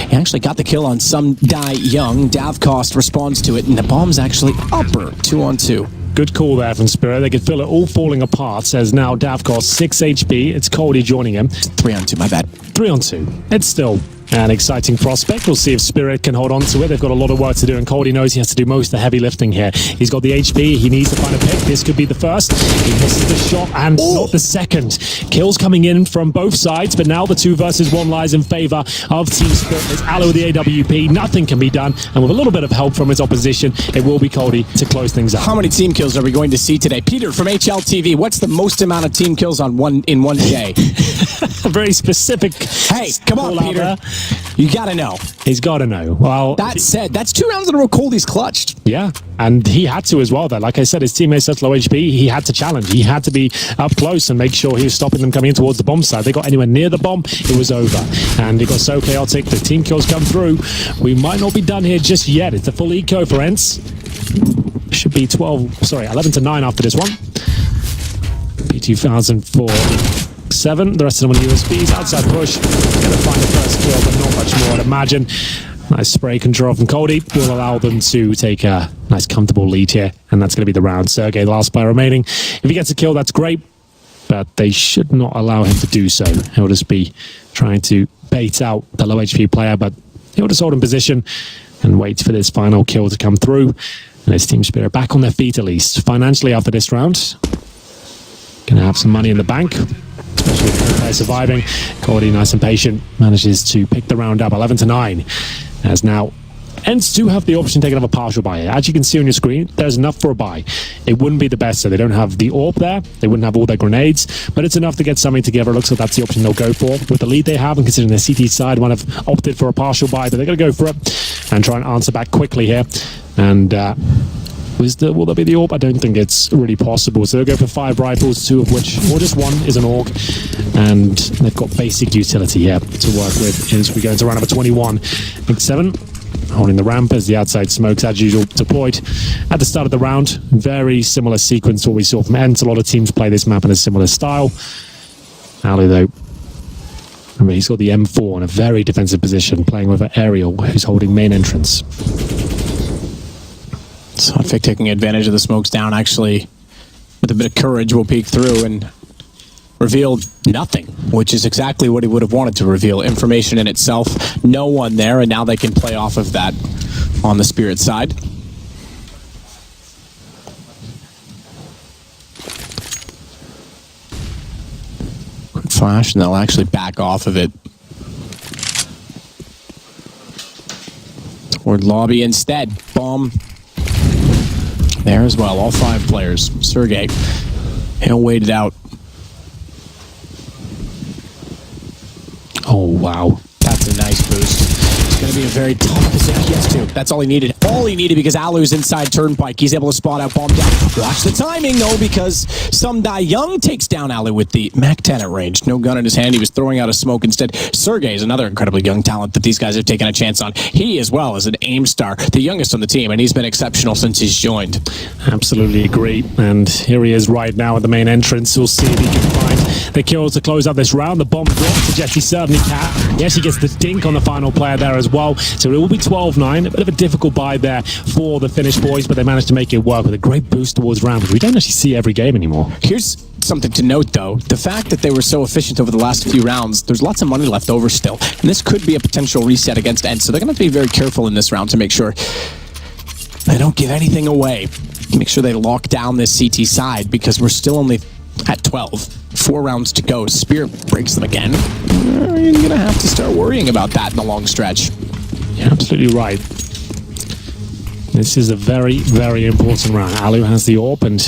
he actually got the kill on some Die Young. Davcost responds to it, and the bomb's actually upper, 2-on-2. Good call there from Spirit. They could feel it all falling apart, as now Davcost 6 HP. It's Cody joining him. 3-on-2, my bad. 3-on-2. It's still an exciting prospect. We'll see if Spirit can hold on to it. They've got a lot of work to do, and Cody knows he has to do most of the heavy lifting here. He's got the HP. He needs to find a pick. This could be the first. He misses the shot and not the second. Kills coming in from both sides, but now the 2 versus 1 lies in favor of Team Spirit. There's Alu with the AWP. Nothing can be done, and with a little bit of help from his opposition, it will be Cody to close things up. How many team kills are we going to see today? Peter from HLTV, what's the most amount of team kills on one day? A very specific. Hey, come on, Peter. You gotta know. He's gotta know. Well, that said, that's 2 rounds in a row Cody's clutched. Yeah, and he had to as well, though. Like I said, his teammates such low HP, he had to challenge. He had to be up close and make sure he was stopping them coming in towards the bomb side. They got anywhere near the bomb, it was over. And it got so chaotic, the team kills come through. We might not be done here just yet. It's a full eco for ENCE. Should be 11-9 after this one. P2000 7. The rest of them on USBs. Outside push. Gonna find the first kill, but not much more, I'd imagine. Nice spray control from Cody will allow them to take a nice comfortable lead here, and that's going to be the round. Sergey, the last player remaining. If he gets a kill, that's great, but they should not allow him to do so. He'll just be trying to bait out the low HP player, but he'll just hold in position and wait for this final kill to come through. And his Team Spirit back on their feet, at least financially after this round. Gonna have some money in the bank, especially with player surviving. Cody, nice and patient, manages to pick the round up 11-9. As now ENCE do have the option to take another partial buy here. As you can see on your screen, there's enough for a buy. It wouldn't be the best, so they don't have the AWP there. They wouldn't have all their grenades, but it's enough to get something together. It looks like that's the option they'll go for. With the lead they have, and considering their CT side might have opted for a partial buy, but they're going to go for it and try and answer back quickly here. And will there be the AWP? I don't think it's really possible. So they'll go for 5 rifles, 2 of which, or just 1 is an AUG, and they've got basic utility here to work with as we go into round number 21. Big 7 holding the ramp as the outside smokes, as usual, deployed at the start of the round. Very similar sequence to what we saw from ENCE. A lot of teams play this map in a similar style. Alu, though, I mean, he's got the M4 in a very defensive position, playing with Ariel, who's holding main entrance. Sodfik taking advantage of the smokes down, actually, with a bit of courage, will peek through and reveal nothing, which is exactly what he would have wanted to reveal. Information in itself, no one there, and now they can play off of that on the Spirit side. Quick flash, and they'll actually back off of it. Toward lobby instead. Bomb there as well, all 5 players. Sergey, he'll wait it out. Oh, wow. That's a nice boost. It's going to be a very tough position. Yes, too. That's all he needed. All doubly needed because Alu's inside Turnpike. He's able to spot out bomb down. Watch the timing, though, because Some Die Young takes down Alu with the Mac-10 at range. No gun in his hand. He was throwing out a smoke instead. Sergey is another incredibly young talent that these guys have taken a chance on. He, as well, is an aim star, the youngest on the team, and he's been exceptional since he's joined. Absolutely agree. And here he is right now at the main entrance. We'll see if he can find the kills to close out this round. The bomb drops, suggests he certainly can. Yes, he gets the dink on the final player there as well. So it will be 12-9. A bit of a difficult buy there for the Finnish boys, but they managed to make it work with a great boost towards round, which we don't actually see every game anymore. Here's something to note, though. The fact that they were so efficient over the last few rounds, there's lots of money left over still. And this could be a potential reset against ENCE. So they're going to be very careful in this round to make sure they don't give anything away. Make sure they lock down this CT side, because we're still only at 12. 4 rounds to go. Spirit breaks them again. You're going to have to start worrying about that in the long stretch. You're absolutely right. This is a very, very important round. Alu has the AWP, and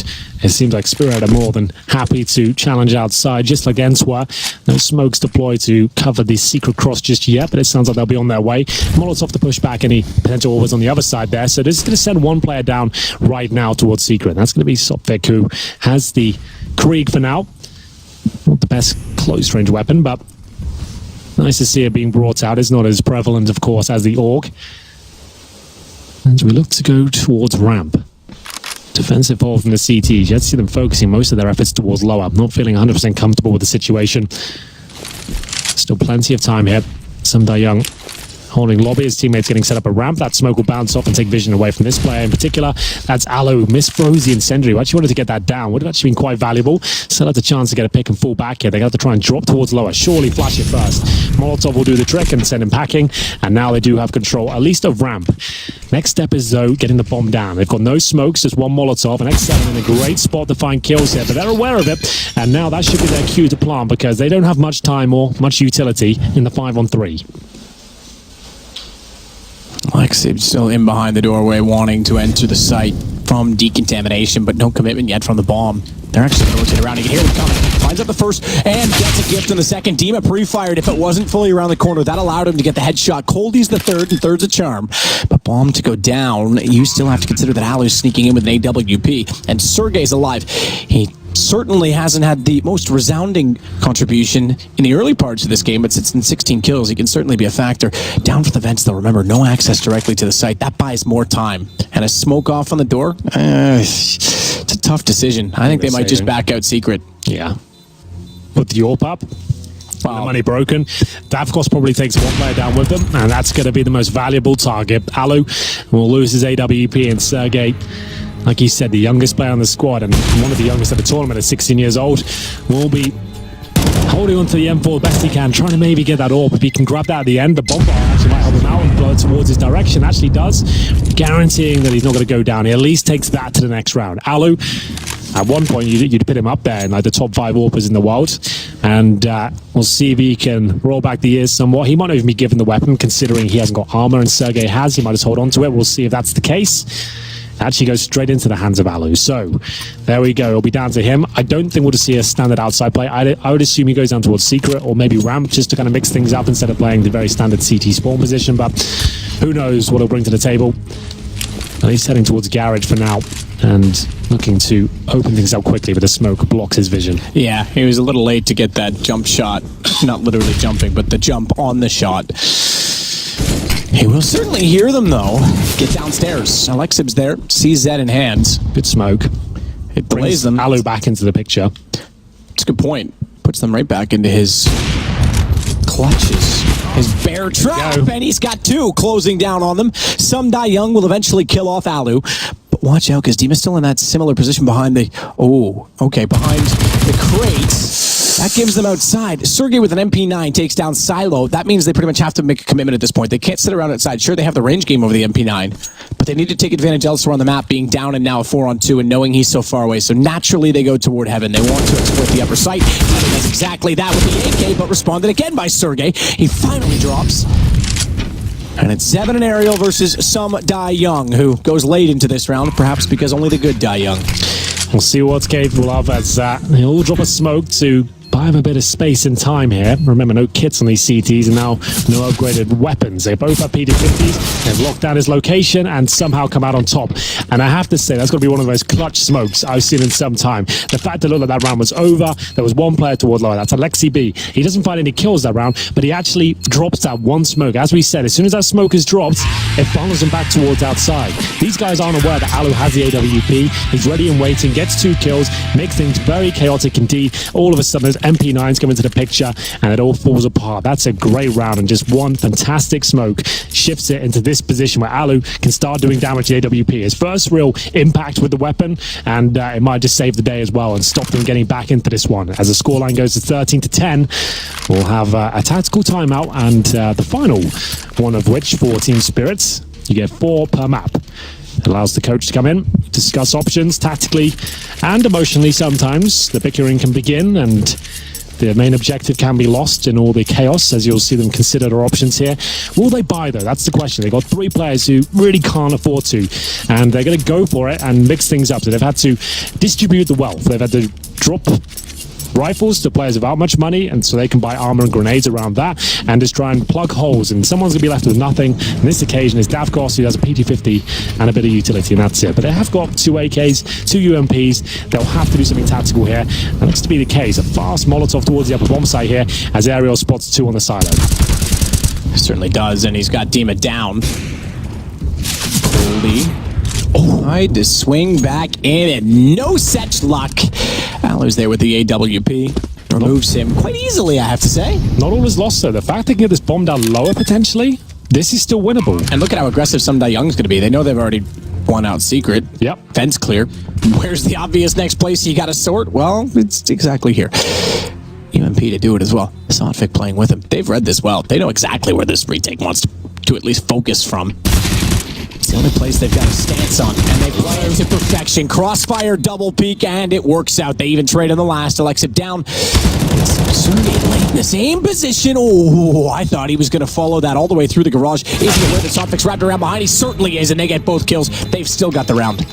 it seems like Spirit are more than happy to challenge outside, just like ENCE were. No smokes deployed to cover the secret cross just yet, but it sounds like they'll be on their way. Molotov to push back any potential overs on the other side there. So this is going to send one player down right now towards secret. That's going to be Sopvik, who has the Krieg for now. Not the best close-range weapon, but nice to see it being brought out. It's not as prevalent, of course, as the AUG. And we look to go towards ramp. Defensive hold from the CTs. You have to see them focusing most of their efforts towards lower. I'm not feeling 100% comfortable with the situation. Still plenty of time here. Some Die Young holding lobby. His teammates getting set up a ramp. That smoke will bounce off and take vision away from this player in particular. That's Alu. Misfroze the incendiary. We actually wanted to get that down. Would have actually been quite valuable. Still had a chance to get a pick and fall back here. They got to try and drop towards lower. Surely flash it first. Molotov will do the trick and send him packing. And now they do have control, at least of ramp. Next step is, though, getting the bomb down. They've got no smokes, just one Molotov. And X7 in a great spot to find kills here. But they're aware of it. And now that should be their cue to plant, because they don't have much time or much utility in the 5-on-3. Lexib still in behind the doorway, wanting to enter the site from decontamination, but no commitment yet from the bomb. They're actually going to rotate around. You can hear them coming. Finds out the first and gets a gift in the second. Dima pre-fired. If it wasn't fully around the corner, that allowed him to get the headshot. Coldie's the third, and third's a charm. But bomb to go down, you still have to consider that Alu's sneaking in with an AWP, and Sergey's alive. He certainly hasn't had the most resounding contribution in the early parts of this game, but since in 16 kills, he can certainly be a factor. Down for the vents, though, remember, no access directly to the site. That buys more time. And a smoke off on the door? It's a tough decision. I think they might just back out secret. Yeah. Put the AWP up. The money broken. That, of course, probably takes one player down with them, and that's going to be the most valuable target. Alu will lose his AWP, and Sergey, like you said, the youngest player on the squad, and one of the youngest at the tournament at 16 years old, will be holding on to the M4 the best he can, trying to maybe get that AWP. If he can grab that at the end, the bomb bar actually might help him out and blow it towards his direction. Actually does, guaranteeing that he's not going to go down. He at least takes that to the next round. Alu, at one point, you'd put him up there in like the top 5 AWPers in the world, and we'll see if he can roll back the years somewhat. He might not even be given the weapon, considering he hasn't got armor and Sergey has. He might just hold on to it. We'll see if that's the case. Actually goes straight into the hands of Alu. So there we go. It'll be down to him. I don't think we'll just see a standard outside play. I would assume he goes down towards secret or maybe ramp, just to kind of mix things up instead of playing the very standard CT spawn position. But who knows what he'll bring to the table. At least heading towards garage for now, and looking to open things up quickly, but the smoke blocks his vision. Yeah, he was a little late to get that jump shot. Not literally jumping, but the jump on the shot. He will certainly hear them, though. Get downstairs. Alexib's there. CZ in hand. Good smoke. It brings them. Alu back into the picture. It's a good point. Puts them right back into his clutches. His bear trap, and he's got 2 closing down on them. Some Die Young will eventually kill off Alu. But watch out, because Dima's still in that similar position behind the... Oh, okay, behind the crate. That gives them outside. Sergey with an MP9 takes down Silo. That means they pretty much have to make a commitment at this point. They can't sit around outside. Sure, they have the range game over the MP9, but they need to take advantage elsewhere on the map, being down and now a 4-on-2 and knowing he's so far away. So naturally, they go toward heaven. They want to exploit the upper site. He does exactly that with the AK, but responded again by Sergey. He finally drops. And it's 7 and Ariel versus Some Die Young, who goes late into this round, perhaps because only the good die young. We'll see what's capable of as he'll drop a smoke to buy him a bit of space and time here. Remember, no kits on these CTs and now no upgraded weapons. They both have PD-50s. They've locked down his location and somehow come out on top. And I have to say, that's got to be one of the most clutch smokes I've seen in some time. The fact that it looked like that round was over, there was one player toward lower. That's Alexi B. He doesn't find any kills that round, but he actually drops that one smoke. As we said, as soon as that smoke is dropped, it funnels him back towards outside. These guys aren't aware that Alu has the AWP. He's ready and waiting, gets 2 kills, makes things very chaotic indeed. All of a sudden, those MP9s come into the picture, and it all falls apart. That's a great round, and just one fantastic smoke shifts it into this position where Alu can start doing damage to AWP. His first real impact with the weapon, and it might just save the day as well and stop them getting back into this one. As the scoreline goes to 13-10, we'll have a tactical timeout, and the final one of which for Team Spirits. You get 4 per map. It allows the coach to come in, discuss options tactically and emotionally sometimes. The bickering can begin and the main objective can be lost in all the chaos, as you'll see them consider their options here. Will they buy, though? That's the question. They've got 3 players who really can't afford to, and they're going to go for it and mix things up. So they've had to distribute the wealth. They've had to drop rifles to players without much money, and so they can buy armor and grenades around that and just try and plug holes, and someone's going to be left with nothing. And this occasion is Davkos, who has a PT-50 and a bit of utility, and that's it. But they have got 2 AKs, 2 UMPs. They'll have to do something tactical here. That looks to be the case. A fast Molotov towards the upper bomb site here as Ariel spots 2 on the silo. Certainly does, and he's got Dima down. Goldie. Tried to swing back in, and no such luck. Alu's there with the AWP. Removes him quite easily, I have to say. Not all is lost, though. The fact they can get this bomb down lower, potentially, this is still winnable. And look at how aggressive Sumda Young's going to be. They know they've already won out secret. Yep. Fence clear. Where's the obvious next place you got to sort? Well, it's exactly here. UMP to do it as well. Sodvik playing with him. They've read this well. They know exactly where this retake wants to at least focus from. It's the only place they've got a stance on, and they play it to perfection. Crossfire, double peek, and it works out. They even trade on the last. Alexip down. Sergey late in the same position. Oh, I thought he was going to follow that all the way through the garage. Is he aware that Sodvik's wrapped around behind? He certainly is, and they get both kills. They've still got the round.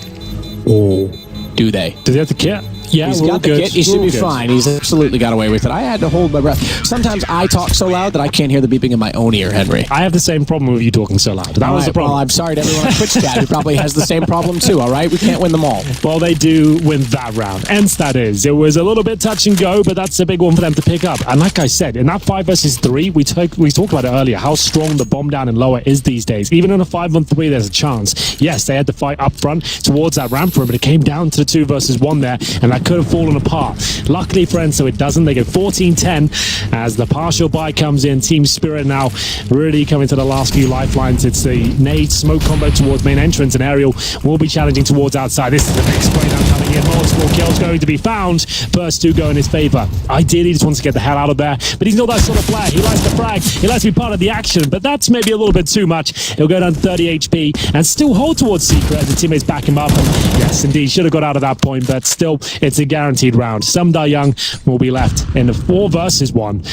Oh, do they? Do they have the kit? Yeah, he's got the kit. He should be fine. He's absolutely got away with it. I had to hold my breath. Sometimes I talk so loud that I can't hear the beeping in my own ear, Henry. I have the same problem with you talking so loud. That was the problem. Well, I'm sorry to everyone on Twitch chat who probably has the same problem too, all right? We can't win them all. Well, they do win that round. ENCE, that is. It was a little bit touch and go, but that's a big one for them to pick up. And like I said, in that 5 versus 3, we talked about it earlier, how strong the bomb down and lower is these days. Even in a 5-on-3, there's a chance. Yes, they had to fight up front towards that ramp room, but it came down to the 2 versus 1 there, and that could have fallen apart. Luckily for ENCE, it doesn't. They get 14-10 as the partial buy comes in. Team Spirit now really coming to the last few lifelines. It's the nade smoke combo towards main entrance, and Ariel will be challenging towards outside. This is the big spray down coming in. Multiple kills going to be found. First 2 go in his favor. Ideally, he just wants to get the hell out of there, but he's not that sort of player. He likes to frag. He likes to be part of the action, but that's maybe a little bit too much. He'll go down 30 HP and still hold towards Secret as the teammates back him up. And yes, indeed, should have got out of that point, but still, it's a guaranteed round. Sumda Young will be left in the 4 versus 1,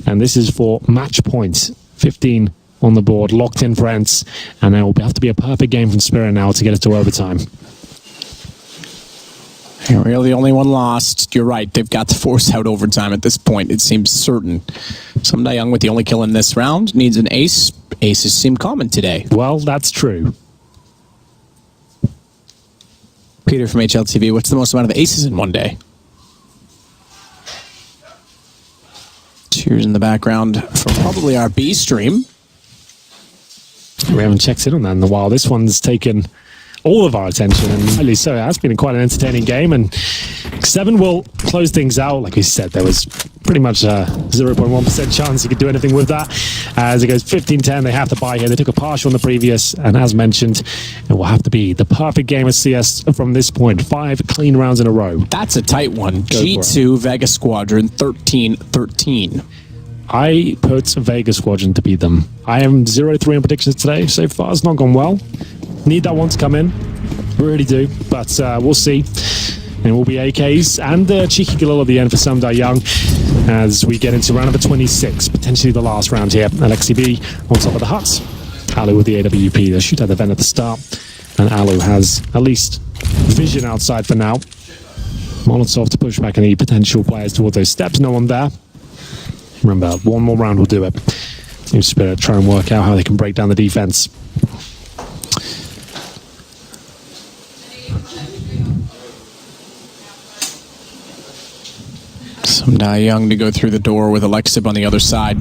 and this is for match points. 15 on the board, locked in for ENCE, and there will have to be a perfect game from Spirit now to get us to overtime. Ariel, the only one lost. You're right. They've got to force out overtime at this point. It seems certain. Sumda Young with the only kill in this round needs an ace. Aces seem common today. Well, that's true. Peter from HLTV, what's the most amount of aces in one day? Cheers in the background from probably our B stream. We haven't checked in on that in a while. This one's taken all of our attention, and rightly so. It has been quite an entertaining game, and 7 will close things out. Like we said, there was pretty much a 0.1% chance he could do anything with that. As it goes 15-10, they have to buy here. They took a partial on the previous, and as mentioned, it will have to be the perfect game of CS from this point. 5 clean rounds in a row. That's a tight one. G2 Vega Squadron 13-13. I put Vega Squadron to beat them. I am 0-3 in predictions today. So far, it's not gone well. Need that one to come in. Really do. But we'll see. And it will be AKs and a cheeky kill at the end for Sumda Young as we get into round number 26, potentially the last round here. Alexi B on top of the hut. Alu with the AWP. They shoot at the vent at the start. And Alu has at least vision outside for now. Molotov to push back any potential players towards those steps. No one there. Remember, one more round will do it. Team Spirit try and work out how they can break down the defense. Some Young to go through the door with Alexib on the other side.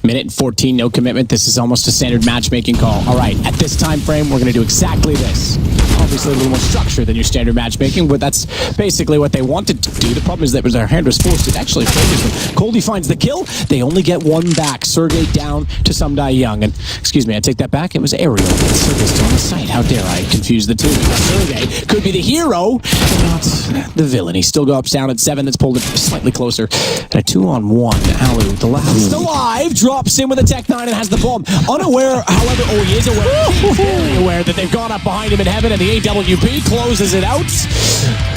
Minute and 14, no commitment. This is almost a standard matchmaking call. All right, at this time frame, we're going to do exactly this. Obviously, a little more structure than your standard matchmaking, but that's basically what they wanted to do. The problem is that their hand was forced to actually focus them. Coldie finds the kill. They only get one back. Sergey down to Some Young. And, excuse me, I take that back. It was Ariel. Sergey's still on the site. How dare I confuse the two? Sergey could be the hero, not the villain. He still goes down at 7. That's pulled it slightly closer. And a 2-on-1. Alu, the last alive, drops in with a Tech 9 and has the bomb. Unaware, however, he is aware. He's very aware that they've gone up behind him in heaven, and the AWP closes it out.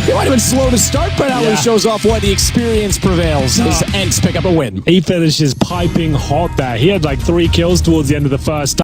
It might have been slow to start, but Alu shows off why the experience prevails. His ENCE pick up a win. He finishes piping hot there. He had like 3 kills towards the end of the first.